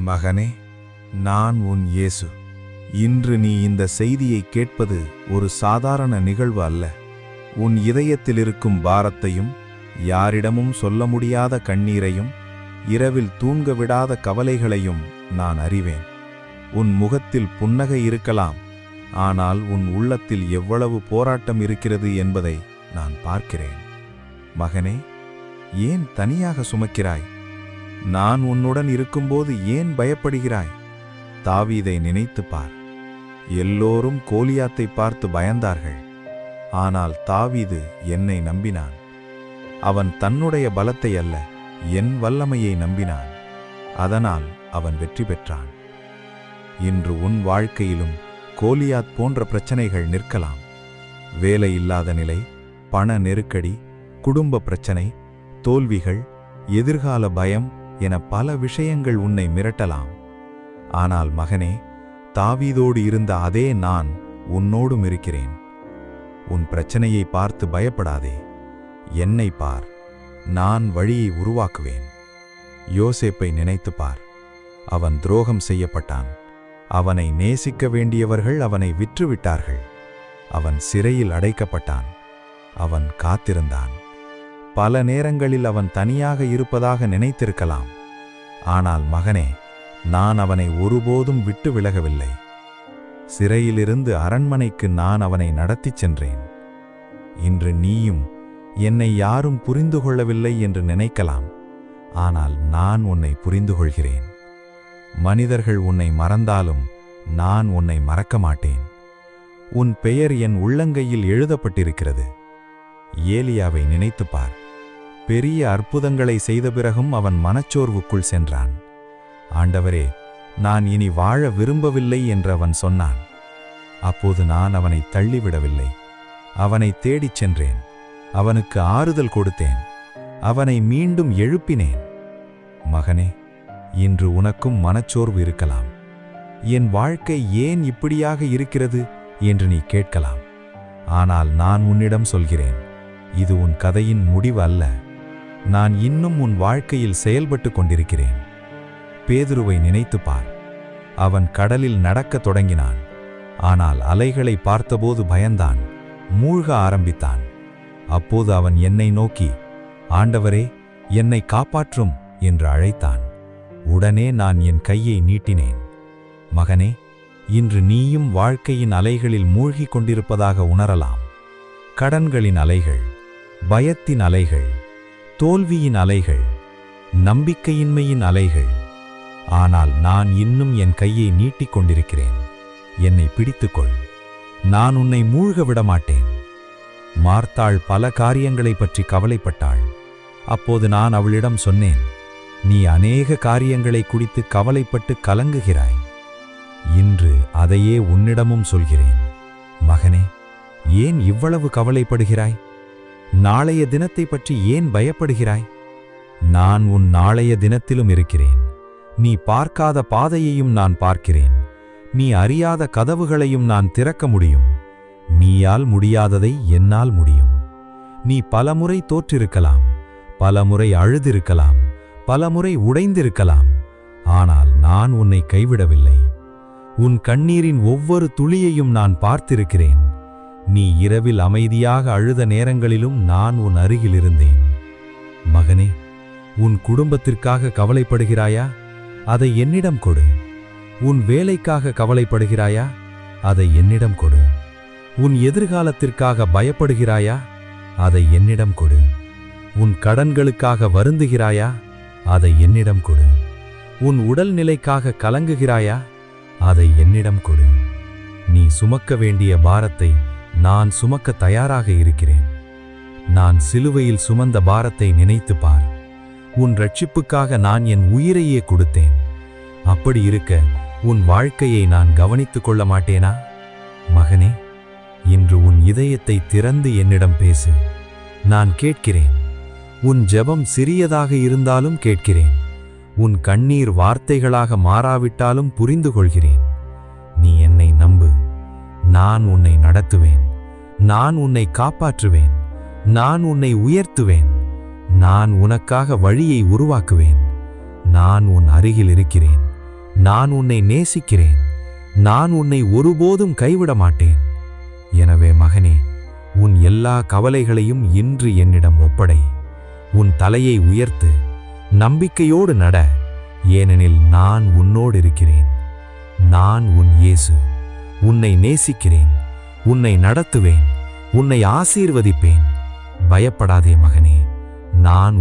மகனே, நான் உன் இயேசு. இன்று நீ இந்த செய்தியை கேட்பது ஒரு சாதாரண நிகழ்வு அல்ல. உன் இதயத்தில் இருக்கும் பாரத்தையும், யாரிடமும் சொல்ல முடியாத கண்ணீரையும், இரவில் தூங்க விடாத கவலைகளையும் நான் அறிவேன். உன் முகத்தில் புன்னகை இருக்கலாம், ஆனால் உன் உள்ளத்தில் எவ்வளவு போராட்டம் இருக்கிறது என்பதை நான் பார்க்கிறேன். மகனே, ஏன் தனியாக சுமக்கிறாய்? நான் உன்னுடன் இருக்கும்போது ஏன் பயப்படுகிறாய்? தாவீதை நினைத்துப் பார். எல்லோரும் கோலியாத்தை பார்த்து பயந்தார்கள். ஆனால் தாவீது என்னை நம்பினான். அவன் தன்னுடைய பலத்தை அல்ல, என் வல்லமையை நம்பினான். அதனால் அவன் வெற்றி பெற்றான். இன்று உன் வாழ்க்கையிலும் கோலியாத் போன்ற பிரச்சனைகள் நிற்கலாம். வேலை இல்லாத நிலை, பண நெருக்கடி, குடும்ப பிரச்சனை, தோல்விகள், எதிர்கால பயம் என பல விஷயங்கள் உன்னை மிரட்டலாம். ஆனால் மகனே, தாவீதோடு இருந்த அதே நான் உன்னோடும் இருக்கிறேன். உன் பிரச்சனையை பார்த்து பயப்படாதே. என்னை பார், நான் வழியை உருவாக்குவேன். யோசேப்பை நினைத்துப் பார். அவன் துரோகம் செய்யப்பட்டான். அவனை நேசிக்க வேண்டியவர்கள் அவனை விற்றுவிட்டார்கள். அவன் சிறையில் அடைக்கப்பட்டான். அவன் காத்திருந்தான். பல நேரங்களில் அவன் தனியாக இருப்பதாக நினைத்திருக்கலாம். ஆனால் மகனே, நான் அவனை ஒருபோதும் விட்டு விலகவில்லை. சிறையிலிருந்து அரண்மனைக்கு நான் அவனை நடத்திச் சென்றேன். இன்று நீயும் என்னை யாரும் புரிந்து கொள்ளவில்லை என்று நினைக்கலாம். ஆனால் நான் உன்னை புரிந்து கொள்கிறேன். மனிதர்கள் உன்னை மறந்தாலும் நான் உன்னை மறக்க மாட்டேன். உன் பெயர் என் உள்ளங்கையில் எழுதப்பட்டிருக்கிறது. ஏலியாவை நினைத்துப் பார். பெரிய அற்புதங்களை செய்த பிறகும் அவன் மனச்சோர்வுக்குள் சென்றான். ஆண்டவரே, நான் இனி வாழ விரும்பவில்லை என்று அவன் சொன்னான். அப்போது நான் அவனை தள்ளிவிடவில்லை. அவனை தேடிச் சென்றேன். அவனுக்கு ஆறுதல் கொடுத்தேன். அவனை மீண்டும் எழுப்பினேன். மகனே, இன்று உனக்கும் மனச்சோர்வு இருக்கலாம். என் வாழ்க்கை ஏன் இப்படியாக இருக்கிறது என்று நீ கேட்கலாம். ஆனால் நான் உன்னிடம் சொல்கிறேன், இது உன் கதையின் முடிவு அல்ல. நான் இன்னும் உன் வாழ்க்கையில் செயல்பட்டு கொண்டிருக்கிறேன். பேதுருவை நினைத்துப் பார். அவன் கடலில் நடக்கத் தொடங்கினான். ஆனால் அலைகளை பார்த்தபோது பயந்தான், மூழ்க ஆரம்பித்தான். அப்போது அவன் என்னை நோக்கி, ஆண்டவரே, என்னை காப்பாற்றும் என்று அழைத்தான். உடனே நான் என் கையை நீட்டினேன். மகனே, இன்று நீயும் வாழ்க்கையின் அலைகளில் மூழ்கிக் கொண்டிருப்பதாக உணரலாம். கடன்களின் அலைகள், பயத்தின் அலைகள், தோல்வியின் அலைகள், நம்பிக்கையின்மையின் அலைகள். ஆனால் நான் இன்னும் என் கையை நீட்டிக் கொண்டிருக்கிறேன். என்னை பிடித்துக்கொள். நான் உன்னை மூழ்க விடமாட்டேன். மார்த்தாள் பல காரியங்களை பற்றி கவலைப்பட்டாள். அப்போது நான் அவளிடம் சொன்னேன், நீ அநேக காரியங்களை குறித்து கவலைப்பட்டு கலங்குகிறாய். இன்று அதையே உன்னிடமும் சொல்கிறேன். மகனே, ஏன் இவ்வளவு கவலைப்படுகிறாய்? நாளைய தினத்தை பற்றி ஏன் பயப்படுகிறாய்? நான் உன் நாளைய தினத்திலும் இருக்கிறேன். நீ பார்க்காத பாதையையும் நான் பார்க்கிறேன். நீ அறியாத கதவுகளையும் நான் திறக்க முடியும். நீயால் முடியாததை என்னால் முடியும். நீ பலமுறை தோற்றிருக்கலாம், பலமுறை அழுதிருக்கலாம், பலமுறை உடைந்திருக்கலாம். ஆனால் நான் உன்னை கைவிடவில்லை. உன் கண்ணீரின் ஒவ்வொரு துளியையும் நான் பார்த்திருக்கிறேன். நீ இரவில் அமைதியாக அழுத நேரங்களிலும் நான் உன் அருகில் இருந்தேன். மகனே, உன் குடும்பத்திற்காக கவலைப்படுகிறாயா? அதை என்னிடம் கொடு. உன் வேலைக்காக கவலைப்படுகிறாயா? அதை என்னிடம் கொடு. உன் எதிர்காலத்திற்காக பயப்படுகிறாயா? அதை என்னிடம் கொடு. உன் கடன்களுக்காக வருந்துகிறாயா? அதை என்னிடம் கொடு. உன் உடல்நிலைக்காக கலங்குகிறாயா? அதை என்னிடம் கொடு. நீ சுமக்க வேண்டிய பாரத்தை நான் சுமக்க தயாராக இருக்கிறேன். நான் சிலுவையில் சுமந்த பாரத்தை நினைத்துப் பார். உன் ரட்சிப்புக்காக நான் என் உயிரையே கொடுத்தேன். அப்படி இருக்க உன் வாழ்க்கையை நான் கவனித்துக் கொள்ள மாட்டேனா? மகனே, இன்று உன் இதயத்தை திறந்து என்னிடம் பேசு. நான் கேட்கிறேன். உன் ஜெபம் சிறியதாக இருந்தாலும் கேட்கிறேன். உன் கண்ணீர் வார்த்தைகளாக மாறாவிட்டாலும் புரிந்து கொள்கிறேன். நீ என்னை நம்பு. நான் உன்னை நடத்துவேன். நான் உன்னை காப்பாற்றுவேன். நான் உன்னை உயர்த்துவேன். நான் உனக்காக வழியை உருவாக்குவேன். நான் உன் அருகில் இருக்கிறேன். நான் உன்னை நேசிக்கிறேன். நான் உன்னை ஒருபோதும் கைவிட மாட்டேன். எனவே மகனே, உன் எல்லா கவலைகளையும் இன்று என்னிடம் ஒப்படை. உன் தலையை உயர்த்து, நம்பிக்கையோடு நட, ஏனெனில் நான் உன்னோடு இருக்கிறேன். நான் உன் இயேசு. உன்னை நேசிக்கிறேன், உன்னை நடத்துவேன், உன்னை ஆசீர்வதிப்பேன். பயப்படாதே மகனே, நான்